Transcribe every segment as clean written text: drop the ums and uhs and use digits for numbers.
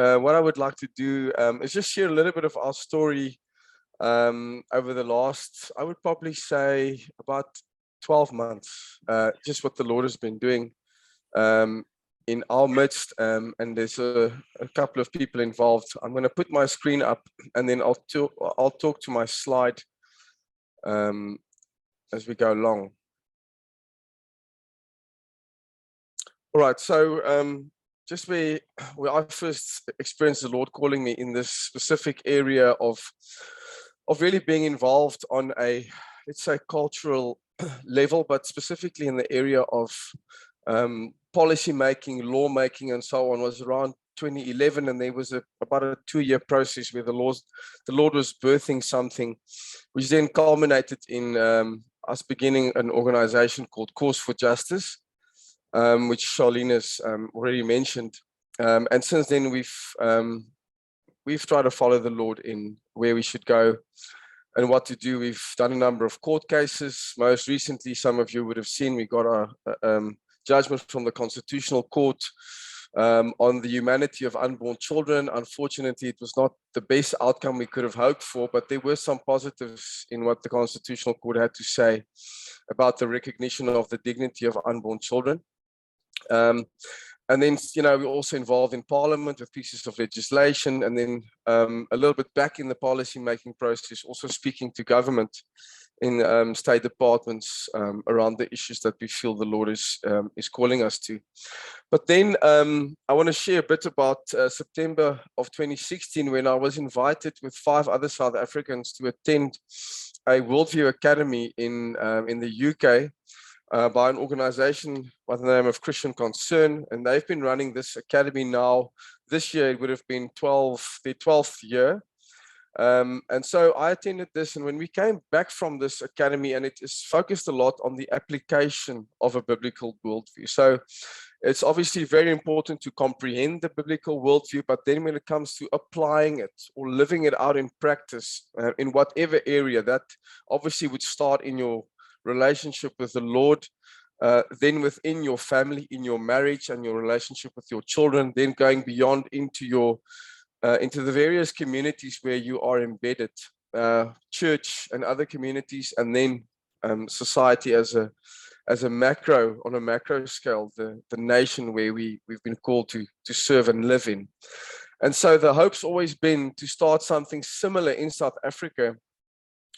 What I would like to do is just share a little bit of our story over the last, I would probably say about 12 months, just what the Lord has been doing in our midst. And there's a couple of people involved. I'm going to put my screen up and then I'll talk to my slide as we go along. All right, so just where I first experienced the Lord calling me in this specific area of really being involved on a, let's say, cultural level, but specifically in the area of policy making, law making, and so on, was around 2011, and there was about a 2-year process where the Lord was birthing something, which then culminated in us beginning an organization called Cause for Justice, which Charlene has already mentioned. And since then, we've tried to follow the Lord in where we should go and what to do. We've done a number of court cases. Most recently, some of you would have seen, we got a judgment from the Constitutional Court on the humanity of unborn children. Unfortunately, it was not the best outcome we could have hoped for, but there were some positives in what the Constitutional Court had to say about the recognition of the dignity of unborn children. And then, we're also involved in Parliament with pieces of legislation, and then a little bit back in the policy-making process, also speaking to government in state departments around the issues that we feel the Lord is calling us to. But then I want to share a bit about September of 2016, when I was invited with 5 other South Africans to attend a Worldview Academy in the UK. By an organization by the name of Christian Concern, and they've been running this academy now. This year it would have been their 12th year. And so I attended this, and when we came back from this academy, and it is focused a lot on the application of a biblical worldview. So it's obviously very important to comprehend the biblical worldview, but then when it comes to applying it or living it out in practice, in whatever area, that obviously would start in your relationship with the Lord, then within your family, in your marriage and your relationship with your children, then going beyond into the various communities where you are embedded, church and other communities, and then society as a macro, on a macro scale, the nation where we've been called to serve and live in. And so the hope's always been to start something similar in South Africa.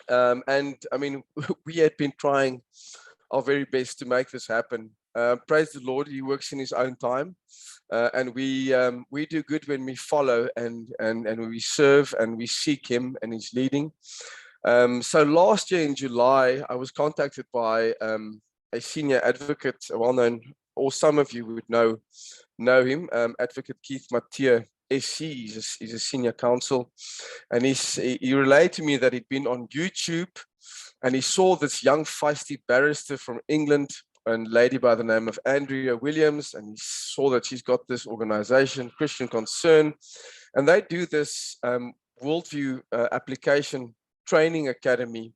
And I mean, we had been trying our very best to make this happen. Praise the Lord, He works in His own time, and we do good when we follow and we serve and we seek Him and His leading. So last year in July, I was contacted by a senior advocate, a well-known, or some of you would know him, Advocate Keith Mathieu. He's a senior counsel, and he relayed to me that he'd been on YouTube and he saw this young feisty barrister from England, a lady by the name of Andrea Williams, and he saw that she's got this organization, Christian Concern, and they do this worldview application training academy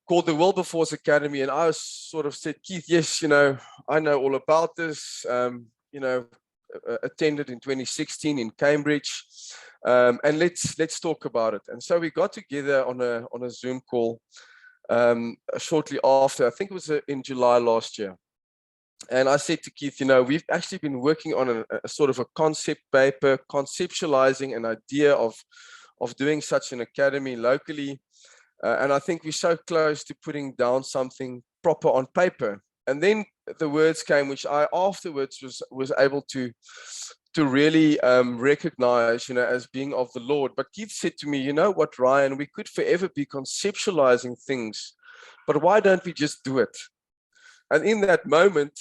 called the Wilberforce Academy. And I sort of said, Keith, yes, I know all about this. Attended in 2016 in Cambridge, and let's talk about it. And so we got together on a Zoom call shortly after. I think it was in July last year. And I said to Keith, we've actually been working on a sort of a concept paper, conceptualizing an idea of doing such an academy locally, and I think we're so close to putting down something proper on paper. And then the words came, which I afterwards was able to really recognize, as being of the Lord. But Keith said to me, you know what, Ryan, we could forever be conceptualizing things, but why don't we just do it? And in that moment,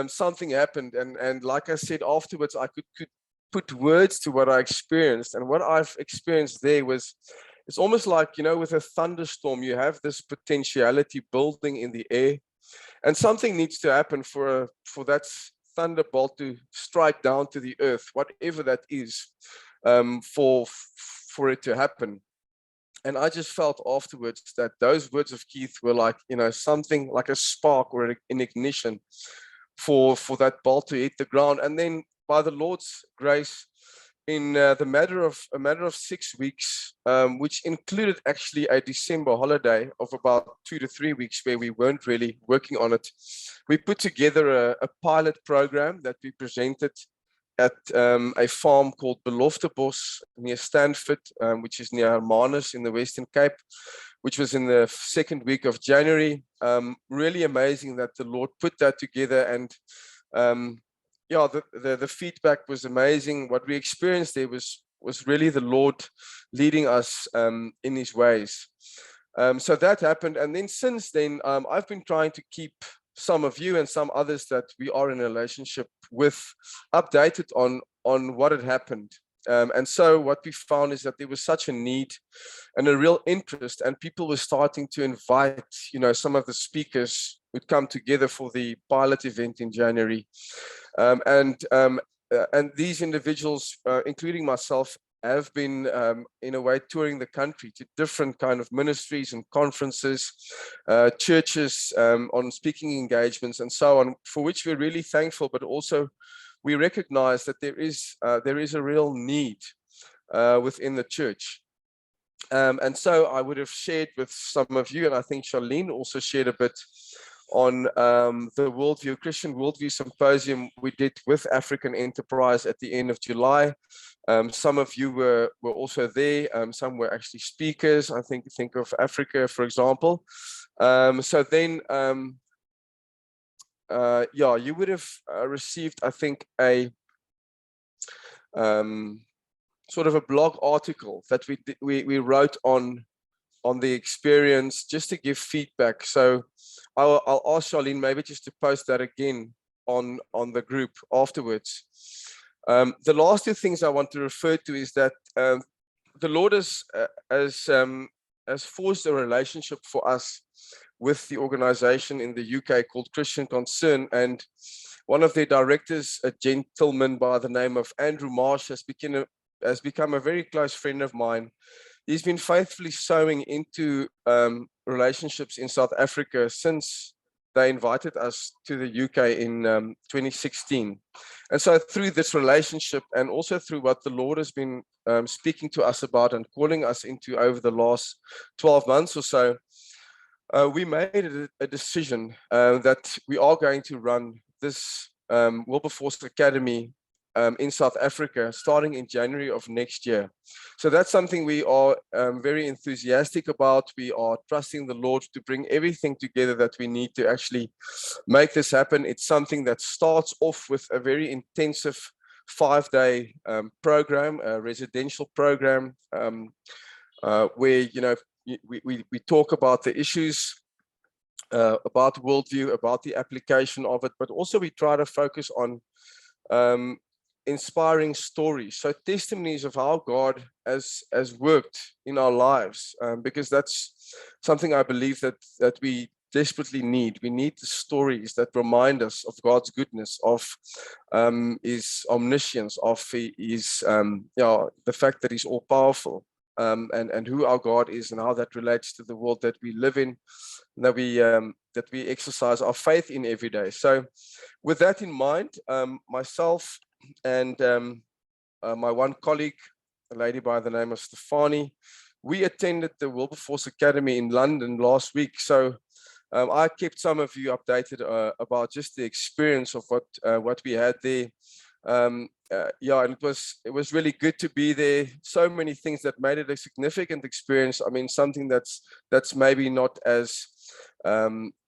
something happened. And like I said, afterwards, I could put words to what I experienced. And what I've experienced there was, it's almost like, with a thunderstorm, you have this potentiality building in the air. And something needs to happen for that thunderbolt to strike down to the earth, whatever that is, for it to happen. And I just felt afterwards that those words of Keith were like, something like a spark or an ignition for that bolt to hit the ground. And then by the Lord's grace, in the matter of 6 weeks, which included actually a December holiday of about 2 to 3 weeks where we weren't really working on it. We put together a pilot program that we presented at a farm called Beloftebos near Stanford, which is near Hermanus in the Western Cape, which was in the second week of January. Really amazing that the Lord put that together, and yeah, the feedback was amazing. What we experienced there was really the Lord leading us in His ways. So that happened, and then since then, I've been trying to keep some of you and some others that we are in a relationship with updated on what had happened. And so what we found is that there was such a need and a real interest, and people were starting to invite, some of the speakers would come together for the pilot event in January. And these individuals, including myself, have been in a way touring the country to different kind of ministries and conferences, churches, on speaking engagements and so on, for which we're really thankful, but also we recognize that there is a real need within the church. And so I would have shared with some of you, and I think Charlene also shared a bit on the Worldview, Christian Worldview Symposium we did with African Enterprise at the end of July. Some of you were also there. Some were actually speakers. I think of Africa, for example. So then, yeah, you would have received, I think, a sort of a blog article that we wrote on the experience, just to give feedback. So I'll ask Charlene maybe just to post that again on the group afterwards. The last two things I want to refer to is that the Lord has forged a relationship for us with the organization in the UK called Christian Concern, and one of their directors, a gentleman by the name of Andrew Marsh, has become a very close friend of mine. He's been faithfully sowing into relationships in South Africa since they invited us to the UK in 2016. And so through this relationship, and also through what the Lord has been speaking to us about and calling us into over the last 12 months or so, we made a decision that we are going to run this Wilberforce Academy in South Africa starting in January of next year. So that's something we are very enthusiastic about. We are trusting the Lord to bring everything together that we need to actually make this happen. It's something that starts off with a very intensive 5-day program, a residential program, where we talk about the issues, about worldview, about the application of it, but also we try to focus on inspiring stories, so testimonies of how God has worked in our lives, because that's something I believe that we desperately need. We need the stories that remind us of God's goodness, of His omniscience, of His the fact that He's all powerful, and who our God is, and how that relates to the world that we live in, that we exercise our faith in every day. So with that in mind, myself and my one colleague, a lady by the name of Stefani, we attended the Wilberforce Academy in London last week. So I kept some of you updated about just the experience of what we had there. And it was really good to be there. So many things that made it a significant experience. I mean, something that's maybe not as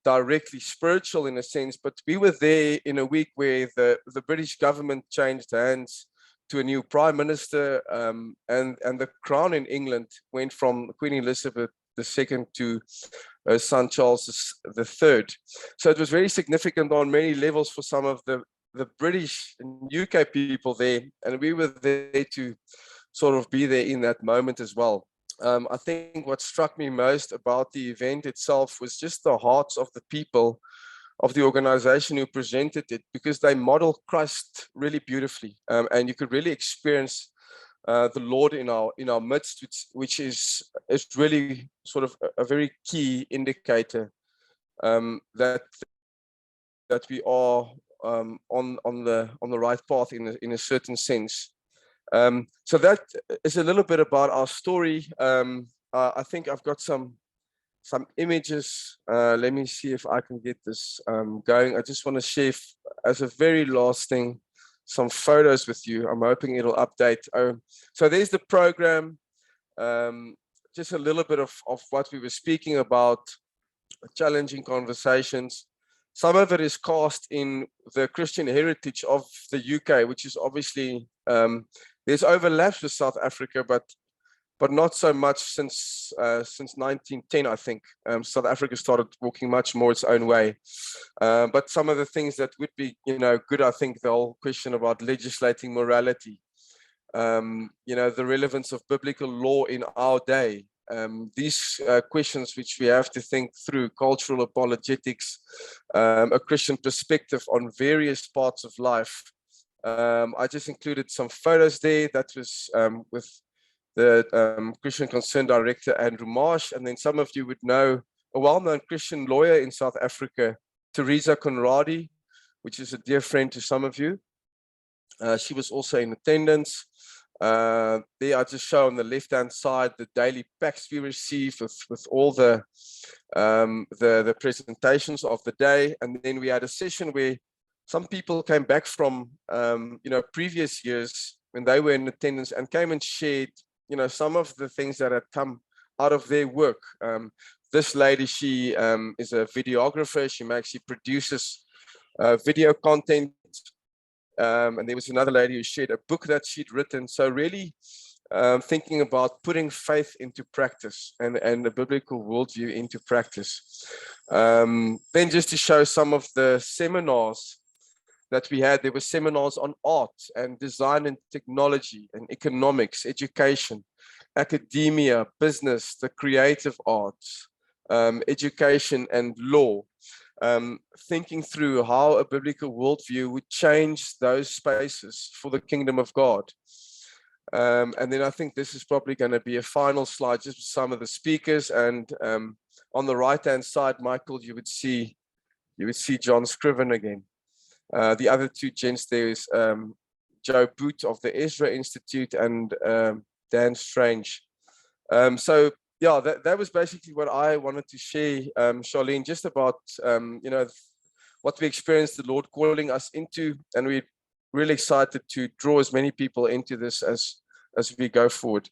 directly spiritual in a sense, but we were there in a week where the British government changed hands to a new prime minister, and the crown in England went from Queen Elizabeth II to her son Charles III. So it was very significant on many levels for some of the British and UK people there, and we were there to sort of be there in that moment as well. I think what struck me most about the event itself was just the hearts of the people of the organization who presented it, because they model Christ really beautifully, and you could really experience the Lord in our midst, which is really sort of a very key indicator that we are on the right path in a certain sense. So that is a little bit about our story. I think I've got some images. Let me see if I can get this going. I just want to share as a very last thing some photos with you. I'm hoping it'll update. So there's the program. Just a little bit of what we were speaking about, challenging conversations. Some of it is cast in the Christian heritage of the UK, which is obviously, there's overlaps with South Africa, but not so much since 1910, I think. South Africa started walking much more its own way. But some of the things that would be, good, I think the whole question about legislating morality, the relevance of biblical law in our day. These questions which we have to think through, cultural apologetics, a Christian perspective on various parts of life. I just included some photos there. That was with the Christian Concern Director, Andrew Marsh. And then some of you would know a well-known Christian lawyer in South Africa, Teresa Conradi, which is a dear friend to some of you. She was also in attendance. There I just show on the left-hand side the daily packs we receive with all the presentations of the day. And then we had a session where some people came back from previous years when they were in attendance and came and shared some of the things that had come out of their work. This lady, she is a videographer. She produces video content. And there was another lady who shared a book that she'd written. So really thinking about putting faith into practice and the biblical worldview into practice. Then just to show some of the seminars that we had, there were seminars on art and design and technology and economics, education, academia, business, the creative arts, education and law. Thinking through how a biblical worldview would change those spaces for the kingdom of God. And then I think this is probably going to be a final slide, just with some of the speakers. And on the right-hand side, Michael, you would see John Scriven again. The other two gents there is Joe Boot of the Ezra Institute and Dan Strange. So yeah, that was basically what I wanted to share, Charlene, just about, what we experienced the Lord calling us into, and we're really excited to draw as many people into this as we go forward.